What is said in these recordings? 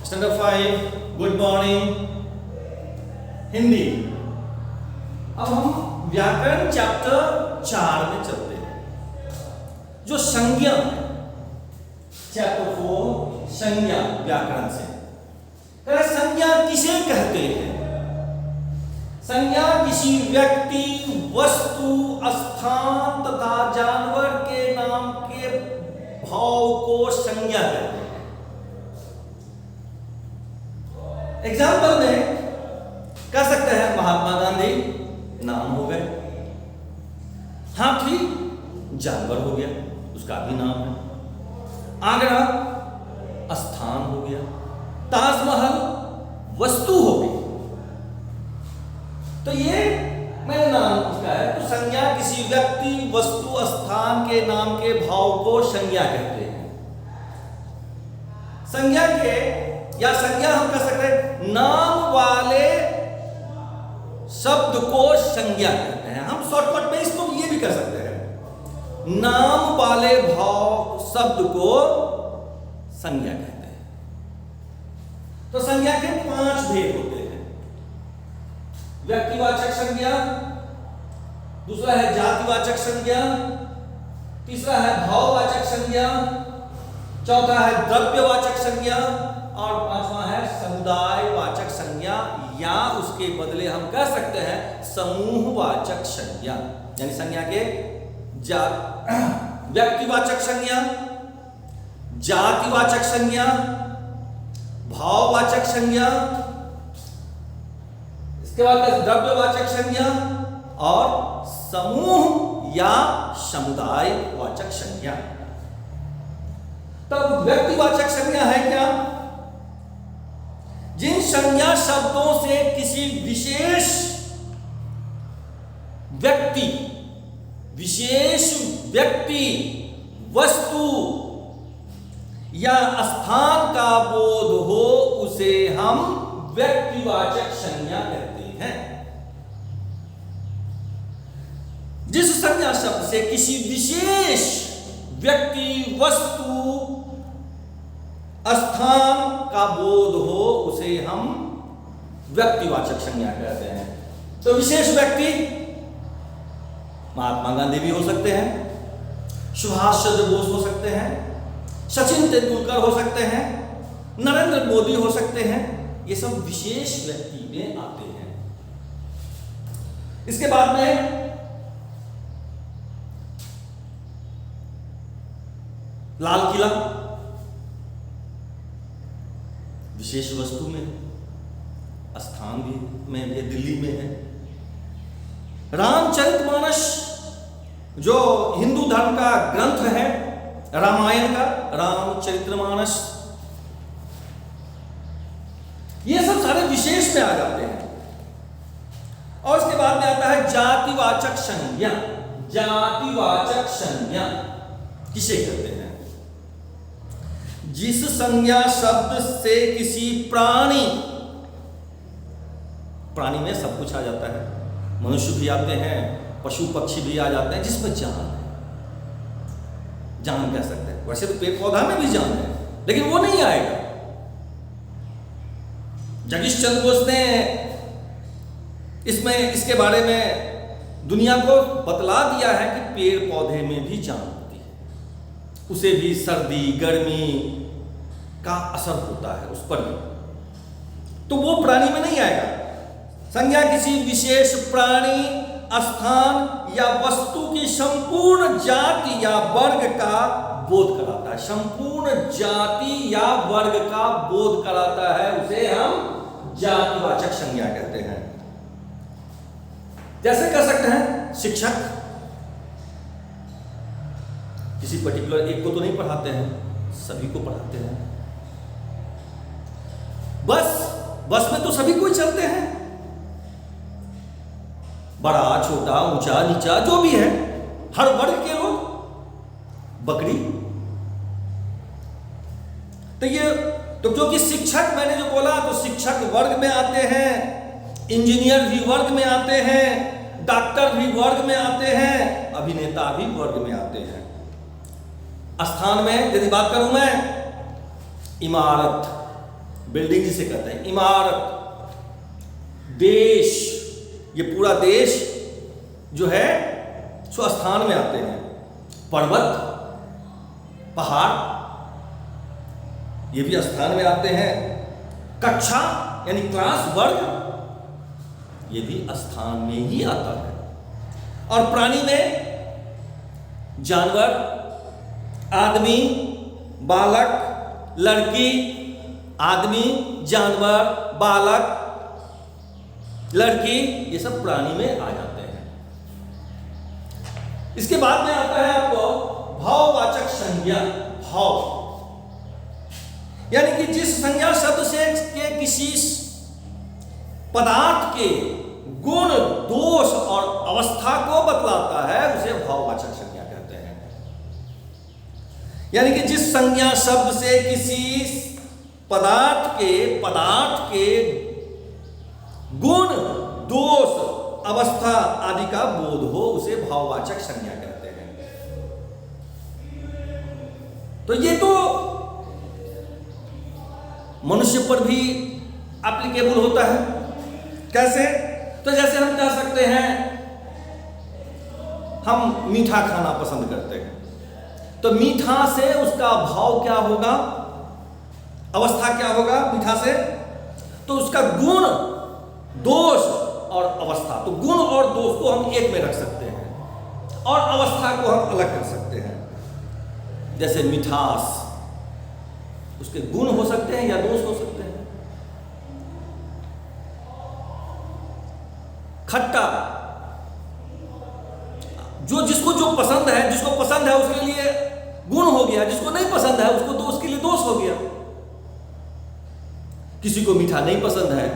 Standard 5 good morning Hindi. अब हम व्याकरण चैप्टर 4 में चलते हैं। जो संज्ञा है चैप्टर 4 संज्ञा व्याकरण से संज्ञा किसे कहते हैं? संज्ञा किसी व्यक्ति, वस्तु, स्थान तथा जानवर के नाम के भाव को संज्ञा कहते हैं। एग्जाम्पल में कह सकते हैं महात्मा गांधी नाम हो गए, हाथी जानवर हो गया, उसका भी नाम है, आगरा स्थान हो गया, ताजमहल वस्तु हो गई। तो ये मैंने नाम उसका है। तो संज्ञा किसी व्यक्ति, वस्तु, स्थान के नाम के भाव को संज्ञा कहते हैं। संज्ञा के या संज्ञा हम कह सकते हैं नाम वाले शब्द को संज्ञा कहते हैं। हम शॉर्टकट में इसको ये भी कह सकते हैं, नाम वाले भाव शब्द को संज्ञा कहते हैं। तो संज्ञा के 5 भेद होते हैं। व्यक्तिवाचक संज्ञा, दूसरा है जातिवाचक संज्ञा, तीसरा है भाववाचक संज्ञा, चौथा है द्रव्यवाचक संज्ञा और पांचवा है समुदायवाचक संज्ञा, या उसके बदले हम कह सकते हैं समूहवाचक संज्ञा। यानी संज्ञा के व्यक्तिवाचक संज्ञा, जातिवाचक संज्ञा, भाववाचक संज्ञा, इसके बाद द्रव्यवाचक संज्ञा और समूह या समुदायवाचक संज्ञा। तब व्यक्तिवाचक संज्ञा है क्या? जिन संज्ञा शब्दों से किसी विशेष व्यक्ति, वस्तु या स्थान का बोध हो, उसे हम व्यक्तिवाचक संज्ञा कहते हैं। जिस संज्ञा शब्द से किसी विशेष व्यक्ति, वस्तु, स्थान का बोध हो, उसे हम व्यक्तिवाचक संज्ञा कहते हैं। तो विशेष व्यक्ति महात्मा गांधी भी हो सकते हैं, सुभाष चंद्र बोस हो सकते हैं, सचिन तेंदुलकर हो सकते हैं, नरेंद्र मोदी हो सकते हैं। ये सब विशेष व्यक्ति में आते हैं। इसके बाद में लाल किला विशेष वस्तु में, स्थान भी में है, दिल्ली में है। रामचरितमानस जो हिंदू धर्म का ग्रंथ है, रामायण का रामचरितमानस, ये सब सारे विशेष में आ जाते हैं। और इसके बाद में आता है जातिवाचक संज्ञा। जातिवाचक संज्ञा किसे कहते हैं? जिस संज्ञा शब्द से किसी प्राणी में सब कुछ आ जाता है, मनुष्य भी आते हैं, पशु पक्षी भी आ जाते हैं, जिसमें जान है, जान कह सकते हैं। वैसे तो पेड़ पौधा में भी जान है, लेकिन वो नहीं आएगा। जगदीश चंद्र बोस ने इसके बारे में दुनिया को बतला दिया है कि पेड़ पौधे में भी जान होती है, उसे भी सर्दी गर्मी का असर होता है उस पर भी, तो वो प्राणी में नहीं आएगा। संज्ञा किसी विशेष प्राणी, स्थान या वस्तु की संपूर्ण जाति या वर्ग का बोध कराता है। संपूर्ण जाति या वर्ग का बोध कराता है, उसे हम जातिवाचक संज्ञा कहते हैं। जैसे कह सकते हैं शिक्षक किसी पर्टिकुलर एक को तो नहीं पढ़ाते हैं, सभी को पढ़ाते हैं। बस में तो सभी कोई चलते हैं, बड़ा छोटा ऊंचा नीचा जो भी है, हर वर्ग के लोग। बकरी तो जो कि शिक्षक मैंने जो बोला, तो शिक्षक वर्ग में आते हैं, इंजीनियर भी वर्ग में आते हैं, डॉक्टर भी वर्ग में आते हैं, अभिनेता भी वर्ग में आते हैं। स्थान में यदि बात करूं मैं, इमारत, बिल्डिंग जिसे कहते हैं, इमारत, देश, ये पूरा देश जो है सो स्थान में आते हैं। पर्वत, पहाड़, ये भी स्थान में आते हैं। कक्षा यानी क्लास, वर्ग, ये भी स्थान में ही आता है। और प्राणी में जानवर, आदमी, बालक, लड़की, आदमी, जानवर, बालक, लड़की, ये सब प्राणी में आ जाते हैं। इसके बाद में आता है आपको भाववाचक संज्ञा। भाव यानी कि जिस संज्ञा शब्द से के किसी पदार्थ के गुण, दोष और अवस्था को बतलाता है, उसे भाववाचक संज्ञा कहते हैं। यानी कि जिस संज्ञा शब्द से किसी पदार्थ के गुण, दोष, अवस्था आदि का बोध हो, उसे भाववाचक संज्ञा कहते हैं। तो ये तो मनुष्य पर भी एप्लीकेबल होता है। कैसे? तो जैसे हम कह सकते हैं हम मीठा खाना पसंद करते हैं, तो मीठा से उसका भाव क्या होगा, अवस्था क्या होगा मीठा से? तो उसका गुण, दोष और अवस्था, तो गुण और दोष को हम एक में रख सकते हैं और अवस्था को हम अलग कर सकते हैं। जैसे मिठास, उसके गुण हो सकते हैं या दोष हो सकते हैं। खट्टा, जिसको जो पसंद है, जिसको पसंद है उसके लिए गुण हो गया, जिसको नहीं पसंद है उसको दोष के लिए दोष हो गया। किसी को मीठा नहीं पसंद है,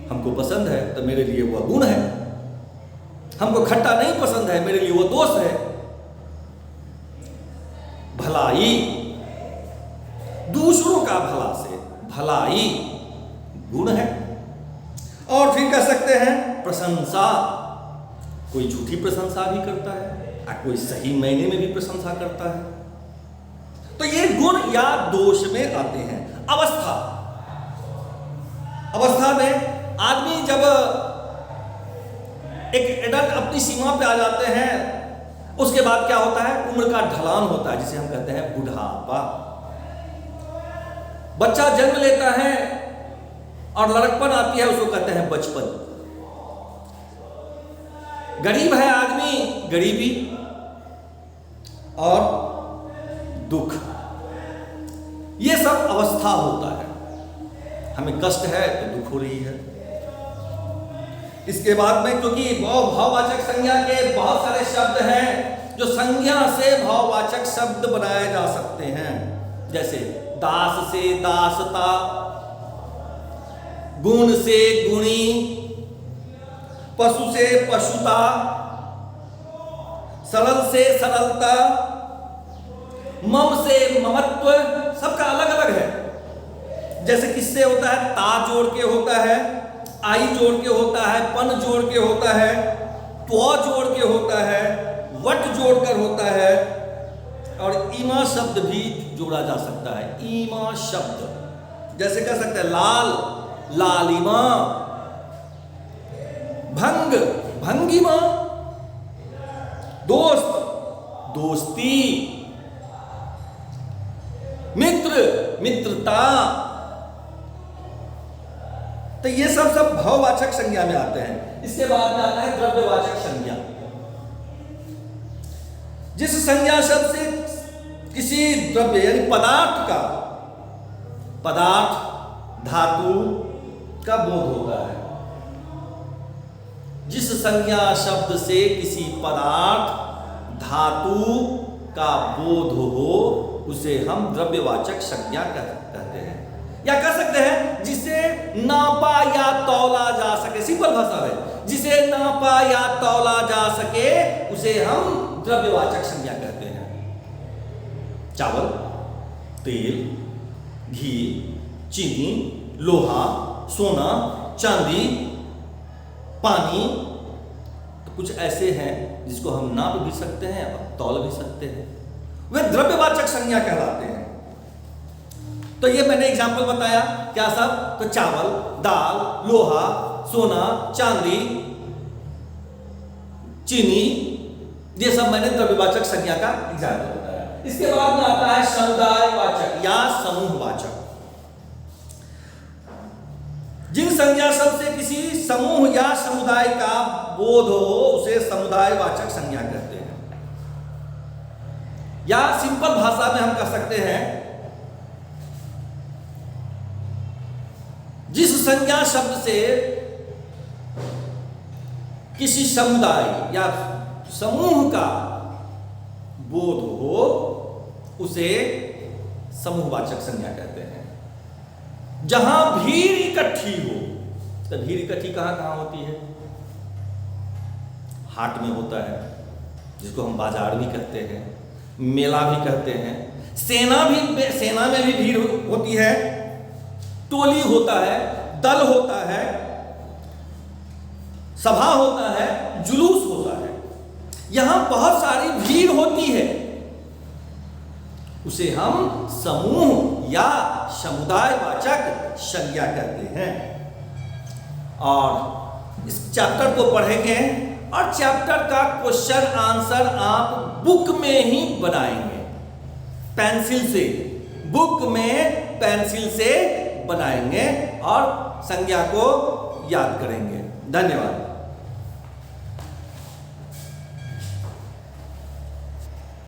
हमको पसंद है, तो मेरे लिए वह गुण है। हमको खट्टा नहीं पसंद है, मेरे लिए वह दोष है। भलाई, दूसरों का भला से भलाई गुण है। और फिर कह सकते हैं प्रशंसा, कोई झूठी प्रशंसा भी करता है और कोई सही मायने में भी प्रशंसा करता है। तो ये गुण या दोष में आते हैं। अवस्था में आदमी जब एक एडल्ट अपनी सीमा पे आ जाते हैं, उसके बाद क्या होता है, उम्र का ढलान होता है, जिसे हम कहते हैं बुढ़ापा। बच्चा जन्म लेता है और लड़कपन आती है, उसको कहते हैं बचपन। गरीब है आदमी, गरीबी और दुख, ये सब अवस्था होता है। हमें कष्ट है तो दुख हो रही है। इसके बाद में क्योंकि भाववाचक संज्ञा के बहुत सारे शब्द हैं जो संज्ञा से भाववाचक शब्द बनाए जा सकते हैं, जैसे दास से दासता, गुण से गुणी, पशु से पशुता, सरल से सरलता, मम से ममत्व, सबका अलग अलग है। जैसे किससे होता है, ता जोड़ के होता है, आई जोड़ के होता है, पन जोड़ के होता है, त्व जोड़ के होता है, वट जोड़कर होता है, और ईमा शब्द भी जोड़ा जा सकता है। ईमा शब्द जैसे कह सकते हैं लाल, लालिमा, भंग, भंगिमा, दोस्त, दोस्ती, मित्र, मित्रता। तो ये सब भाववाचक संज्ञा में आते हैं। इसके बाद में आता है द्रव्यवाचक संज्ञा। जिस संज्ञा शब्द से किसी द्रव्य यानी पदार्थ का, पदार्थ, धातु का बोध होता है। जिस संज्ञा शब्द से किसी पदार्थ, धातु का बोध हो, उसे हम द्रव्यवाचक संज्ञा कहते हैं। या कह सकते हैं जिसे नापा या तौला जा सके, सिंपल भाषा है, जिसे नापा या तौला जा सके उसे हम द्रव्यवाचक संज्ञा कहते हैं। चावल, तेल, घी, चीनी, लोहा, सोना, चांदी, पानी, तो कुछ ऐसे हैं जिसको हम नाप भी सकते हैं और तौल भी सकते हैं, वे द्रव्यवाचक संज्ञा कहलाते हैं। तो ये मैंने एग्जाम्पल बताया, क्या सब? तो चावल, दाल, लोहा, सोना, चांदी, चीनी, ये सब मैंने द्रव्यवाचक संज्ञा का एग्जाम्पल बताया। इसके बाद में आता है समुदायवाचक या समूहवाचक। जिन संज्ञा शब्द से किसी समूह या समुदाय का बोध हो उसे समुदायवाचक संज्ञा कहते हैं। या सिंपल भाषा में हम कह सकते हैं, जिस संज्ञा शब्द से किसी समुदाय या समूह का बोध हो उसे समूहवाचक संज्ञा कहते हैं। जहां भीड़ इकट्ठी हो, तो भीड़ इकट्ठी कहां कहां होती है? हाट में होता है, जिसको हम बाजार भी कहते हैं, मेला भी कहते हैं। सेना में भी भीड़ होती है, टोली होता है, दल होता है, सभा होता है, जुलूस होता है। यहां बहुत सारी भीड़ होती है, उसे हम समूह या समुदायवाचक संज्ञा कहते हैं। और इस चैप्टर को पढ़ेंगे और चैप्टर का क्वेश्चन आंसर आप बुक में ही बनाएंगे, पेंसिल से, बुक में पेंसिल से बनाएंगे और संज्ञा को याद करेंगे। धन्यवाद।